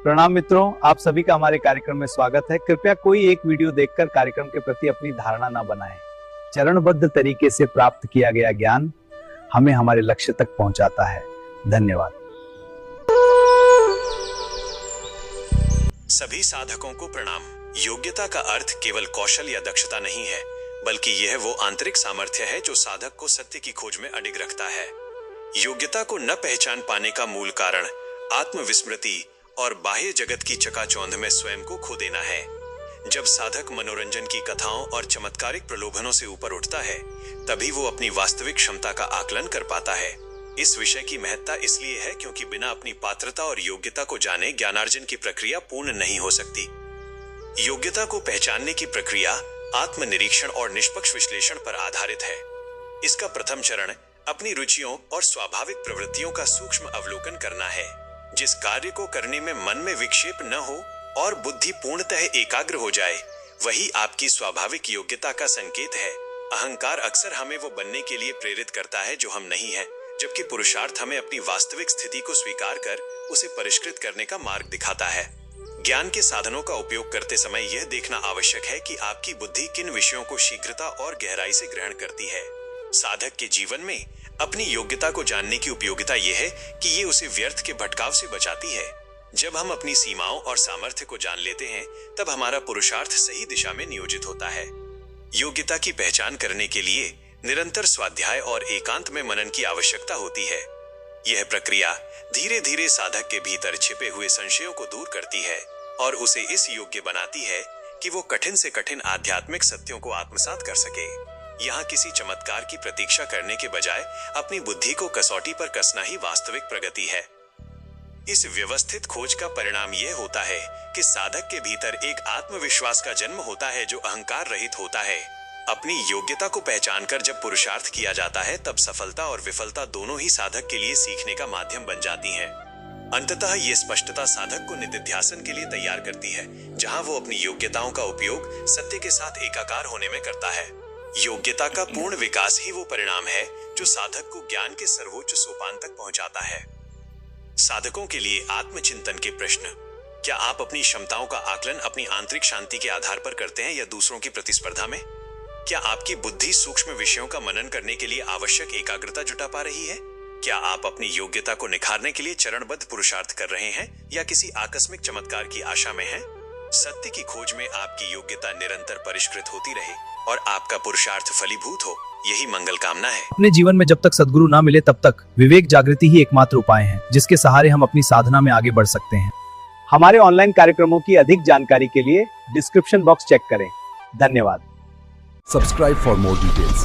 प्रणाम मित्रों, आप सभी का हमारे कार्यक्रम में स्वागत है। कृपया कोई एक वीडियो देखकर कार्यक्रम के प्रति अपनी धारणा न बनाएं। चरणबद्ध तरीके से प्राप्त किया गया ज्ञान हमें हमारे लक्ष्य तक पहुंचाता है। धन्यवाद। सभी साधकों को प्रणाम। योग्यता का अर्थ केवल कौशल या दक्षता नहीं है, बल्कि यह वो आंतरिक सामर्थ्य है जो साधक को सत्य की खोज में अडिग रखता है। योग्यता को न पहचान पाने का मूल कारण आत्मविस्मृति और बाह्य जगत की चकाचौंध में स्वयं को खो देना है। जब साधक मनोरंजन की कथाओं और चमत्कारिक प्रलोभनों से ऊपर उठता है, तभी वो अपनी वास्तविक क्षमता का आकलन कर पाता है। इस विषय की महत्ता इसलिए है क्योंकि बिना अपनी पात्रता और योग्यता को जाने ज्ञानार्जन की प्रक्रिया पूर्ण नहीं हो सकती। योग्यता को पहचानने की प्रक्रिया आत्मनिरीक्षण और निष्पक्ष विश्लेषण पर आधारित है। इसका प्रथम चरण अपनी रुचियों और स्वाभाविक प्रवृत्तियों का सूक्ष्म अवलोकन करना है। जिस कार्य को करने में मन में विक्षेप न हो और बुद्धि पूर्णतः एकाग्र हो जाए, वही आपकी स्वाभाविक योग्यता का संकेत है। अहंकार अक्सर हमें वो बनने के लिए प्रेरित करता है जो हम नहीं हैं, जबकि पुरुषार्थ हमें अपनी वास्तविक स्थिति को स्वीकार कर उसे परिष्कृत करने का मार्ग दिखाता है। ज्ञान के साधनों का उपयोग करते समय यह देखना आवश्यक है कि आपकी बुद्धि किन विषयों को शीघ्रता और गहराई से ग्रहण करती है। साधक के जीवन में अपनी योग्यता को जानने की उपयोगिता यह है कि ये उसे व्यर्थ के भटकाव से बचाती है। जब हम अपनी सीमाओं और सामर्थ्य को जान लेते हैं, तब हमारा पुरुषार्थ सही दिशा में नियोजित होता है। योग्यता की पहचान करने के लिए निरंतर स्वाध्याय और एकांत में मनन की आवश्यकता होती है। यह प्रक्रिया धीरे धीरे साधक के भीतर छिपे हुए संशयों को दूर करती है और उसे इस योग्य बनाती है कि वो कठिन से कठिन आध्यात्मिक सत्यों को आत्मसात कर सके। यहाँ किसी चमत्कार की प्रतीक्षा करने के बजाय अपनी बुद्धि को कसौटी पर कसना ही वास्तविक प्रगति है। इस व्यवस्थित खोज का परिणाम यह होता है कि साधक के भीतर एक आत्मविश्वास का जन्म होता है जो अहंकार रहित होता है। अपनी योग्यता को पहचानकर जब पुरुषार्थ किया जाता है, तब सफलता और विफलता दोनों ही साधक के लिए सीखने का माध्यम बन जाती हैं। अंततः ये स्पष्टता साधक को निधिध्यासन के लिए तैयार करती है, जहां वो अपनी योग्यताओं का उपयोग सत्य के साथ एकाकार होने में करता है। योग्यता का पूर्ण विकास ही वो परिणाम है जो साधक को ज्ञान के सर्वोच्च सोपान तक पहुंचाता है। साधकों के लिए आत्मचिंतन के प्रश्न। क्या आप अपनी क्षमताओं का आकलन अपनी आंतरिक शांति के आधार पर करते हैं या दूसरों की प्रतिस्पर्धा में? क्या आपकी बुद्धि सूक्ष्म विषयों का मनन करने के लिए आवश्यक एकाग्रता जुटा पा रही है? क्या आप अपनी योग्यता को निखारने के लिए चरणबद्ध पुरुषार्थ कर रहे हैं या किसी आकस्मिक चमत्कार की आशा में हैं? सत्य की खोज में आपकी योग्यता निरंतर परिष्कृत होती रहे और आपका पुरुषार्थ फलीभूत हो, यही मंगल कामना है। अपने जीवन में जब तक सद्गुरु ना मिले, तब तक विवेक जागृति ही एकमात्र उपाय है जिसके सहारे हम अपनी साधना में आगे बढ़ सकते हैं। हमारे ऑनलाइन कार्यक्रमों की अधिक जानकारी के लिए डिस्क्रिप्शन बॉक्स चेक करें। धन्यवाद। Subscribe for more details.